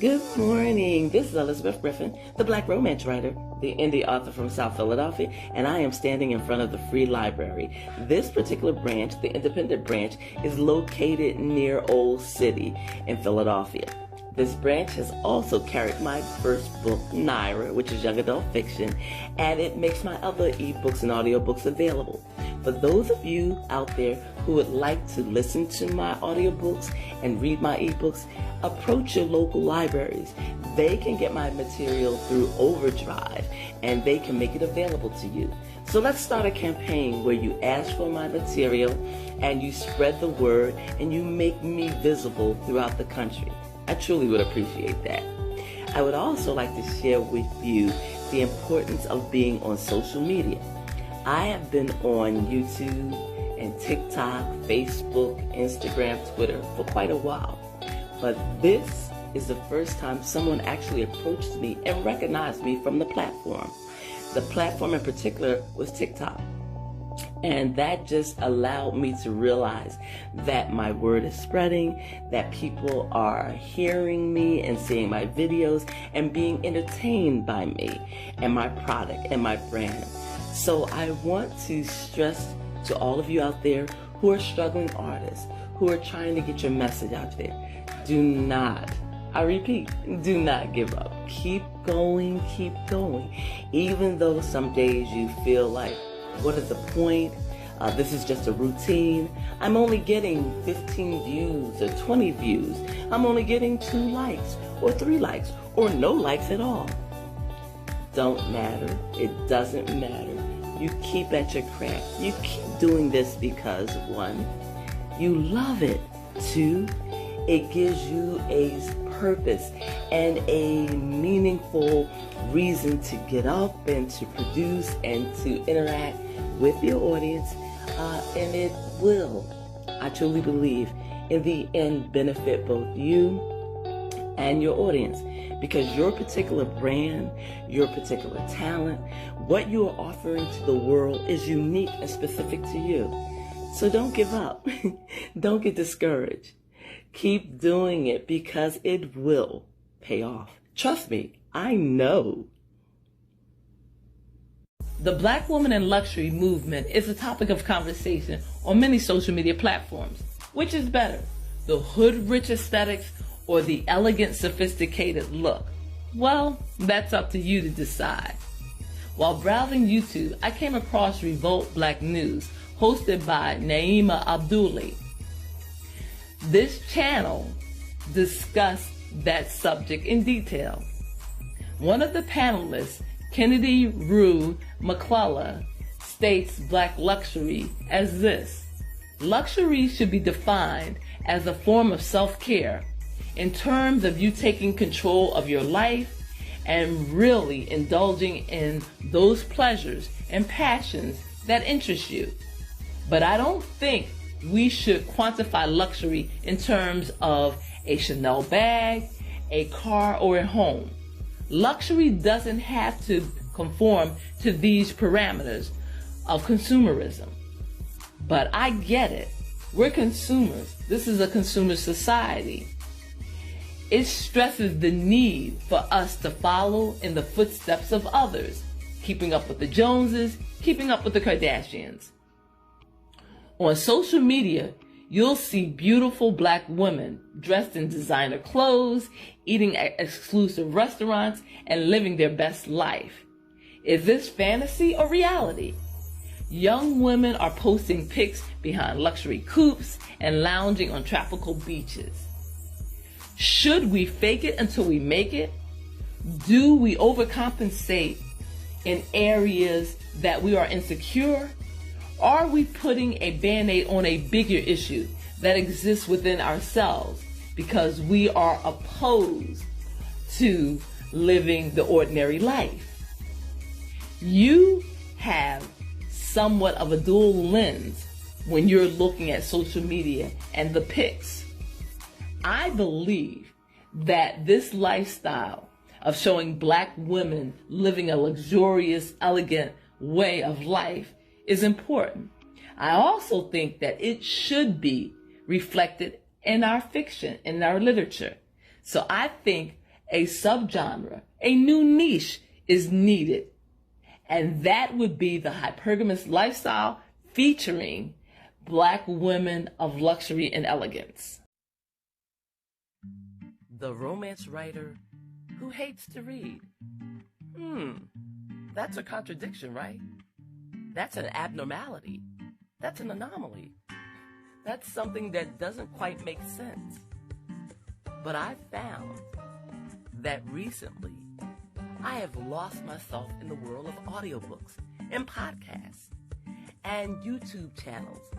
Good morning. This is Elizabeth Griffin, the Black romance writer, the indie author from South Philadelphia, and I am standing in front of the Free Library. This particular branch, the independent branch, is located near Old City in Philadelphia. This branch has also carried my first book, Naira, which is young adult fiction, and it makes my other ebooks and audiobooks available. For those of you out there who would like to listen to my audiobooks and read my ebooks, approach your local libraries. They can get my material through Overdrive and they can make it available to you. So let's start a campaign where you ask for my material and you spread the word and you make me visible throughout the country. I truly would appreciate that. I would also like to share with you the importance of being on social media. I have been on YouTube and TikTok, Facebook, Instagram, Twitter for quite a while. But this is the first time someone actually approached me and recognized me from the platform. The platform in particular was TikTok. And that just allowed me to realize that my word is spreading, that people are hearing me and seeing my videos and being entertained by me and my product and my brand. So I want to stress to all of you out there who are struggling artists, who are trying to get your message out there, do not, I repeat, do not give up. Keep going, keep going. Even though some days you feel like, what is the point? This is just a routine. I'm only getting 15 views or 20 views. I'm only getting 2 likes or 3 likes or no likes at all. Don't matter. It doesn't matter. You keep at your craft. You keep doing this because 1, you love it. 2, it gives you a purpose and a meaningful reason to get up and to produce and to interact with your audience. And it will, I truly believe, in the end benefit both you and your audience, because your particular brand, your particular talent, what you are offering to the world is unique and specific to you. So don't give up. Don't get discouraged. Keep doing it because it will pay off. Trust me, I know. The Black woman in luxury movement is a topic of conversation on many social media platforms. Which is better, the hood-rich aesthetics or the elegant, sophisticated look? Well, that's up to you to decide. While browsing YouTube, I came across Revolt Black News, hosted by Naima Abdulli. This channel discussed that subject in detail. One of the panelists, Kennedy Rue McClellan, states Black luxury as this: luxury should be defined as a form of self-care in terms of you taking control of your life and really indulging in those pleasures and passions that interest you. But I don't think we should quantify luxury in terms of a Chanel bag, a car, or a home. Luxury doesn't have to conform to these parameters of consumerism. But I get it. We're consumers. This is a consumer society. It stresses the need for us to follow in the footsteps of others, keeping up with the Joneses, keeping up with the Kardashians. On social media, you'll see beautiful Black women dressed in designer clothes, eating at exclusive restaurants, and living their best life. Is this fantasy or reality? Young women are posting pics behind luxury coupes and lounging on tropical beaches. Should we fake it until we make it? Do we overcompensate in areas that we are insecure? Are we putting a band-aid on a bigger issue that exists within ourselves because we are opposed to living the ordinary life? You have somewhat of a dual lens when you're looking at social media and the pics. I believe that this lifestyle of showing Black women living a luxurious, elegant way of life is important. I also think that it should be reflected in our fiction, in our literature. So I think a subgenre, a new niche is needed. And that would be the hypergamous lifestyle featuring Black women of luxury and elegance. The romance writer who hates to read. That's a contradiction, right? That's an abnormality. That's an anomaly. That's something that doesn't quite make sense. But I found that recently I have lost myself in the world of audiobooks and podcasts and YouTube channels.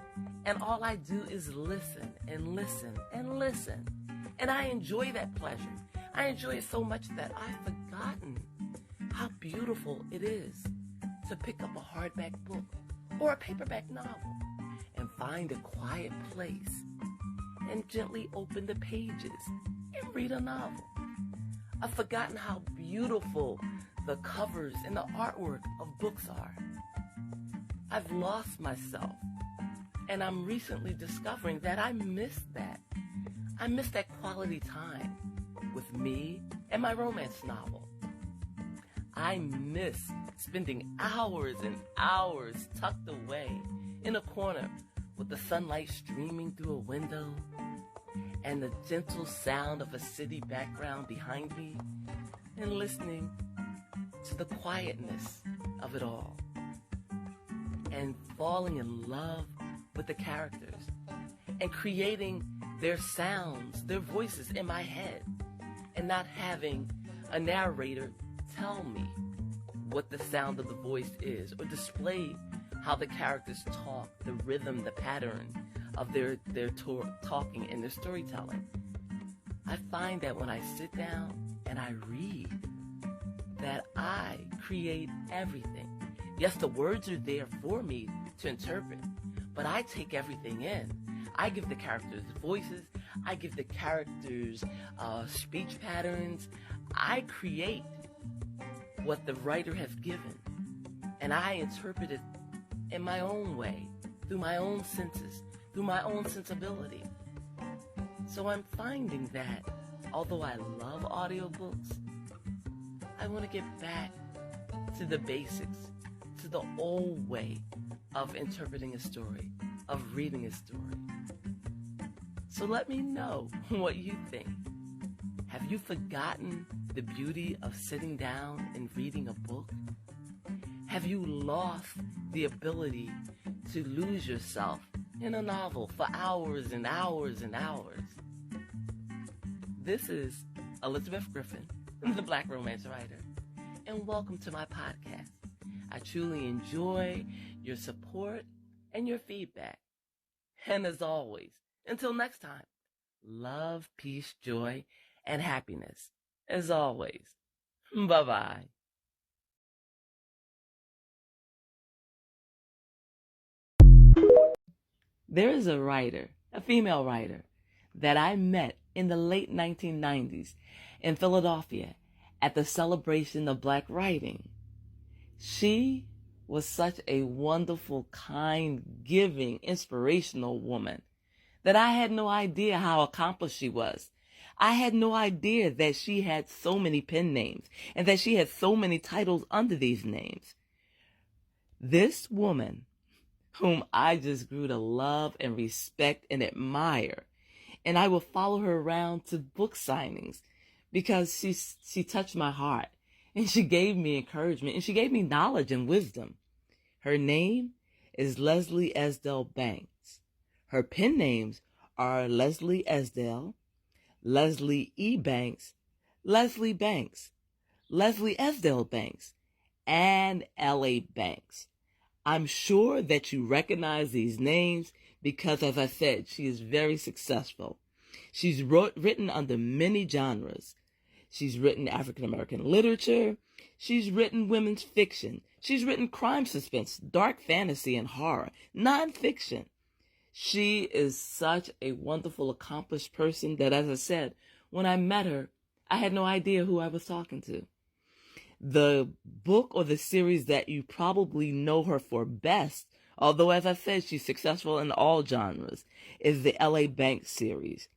And all I do is listen and listen and listen. And I enjoy that pleasure. I enjoy it so much that I've forgotten how beautiful it is to pick up a hardback book or a paperback novel and find a quiet place and gently open the pages and read a novel. I've forgotten how beautiful the covers and the artwork of books are. I've lost myself, and I'm recently discovering that I miss that. I miss that quality time with me and my romance novel. I miss spending hours and hours tucked away in a corner with the sunlight streaming through a window and the gentle sound of a city background behind me and listening to the quietness of it all and falling in love with the characters and creating their sounds, their voices in my head and not having a narrator tell me what the sound of the voice is or display how the characters talk, the rhythm, the pattern of their talking and their storytelling. I find that when I sit down and I read, that I create everything. Yes, the words are there for me to interpret, but I take everything in. I give the characters voices. I give the characters speech patterns. I create what the writer has given, and I interpret it in my own way, through my own senses, through my own sensibility. So I'm finding that, although I love audiobooks, I want to get back to the basics, to the old way of interpreting a story, of reading a story. So let me know what you think. Have you forgotten the beauty of sitting down and reading a book? Have you lost the ability to lose yourself in a novel for hours and hours and hours? This is Elizabeth Griffin, the Black Romance Writer, and welcome to my podcast. I truly enjoy your support and your feedback. And as always, until next time, love, peace, joy, and happiness. As always, bye-bye. There is a writer, a female writer, that I met in the late 1990s in Philadelphia at the celebration of Black writing. She was such a wonderful, kind, giving, inspirational woman that I had no idea how accomplished she was. I had no idea that she had so many pen names and that she had so many titles under these names. This woman, whom I just grew to love and respect and admire, and I would follow her around to book signings because she touched my heart and she gave me encouragement and she gave me knowledge and wisdom. Her name is Leslie Esdell Banks. Her pen names are Leslie Esdell, Leslie E. Banks, Leslie Banks, Leslie Esdell Banks, and L.A. Banks. I'm sure that you recognize these names because, as I said, she is very successful. She's written under many genres. She's written African American literature. She's written women's fiction. She's written crime suspense, dark fantasy, and horror, nonfiction. She is such a wonderful, accomplished person that, as I said, when I met her, I had no idea who I was talking to. The book or the series that you probably know her for best, although, as I said, she's successful in all genres, is the L.A. Banks series.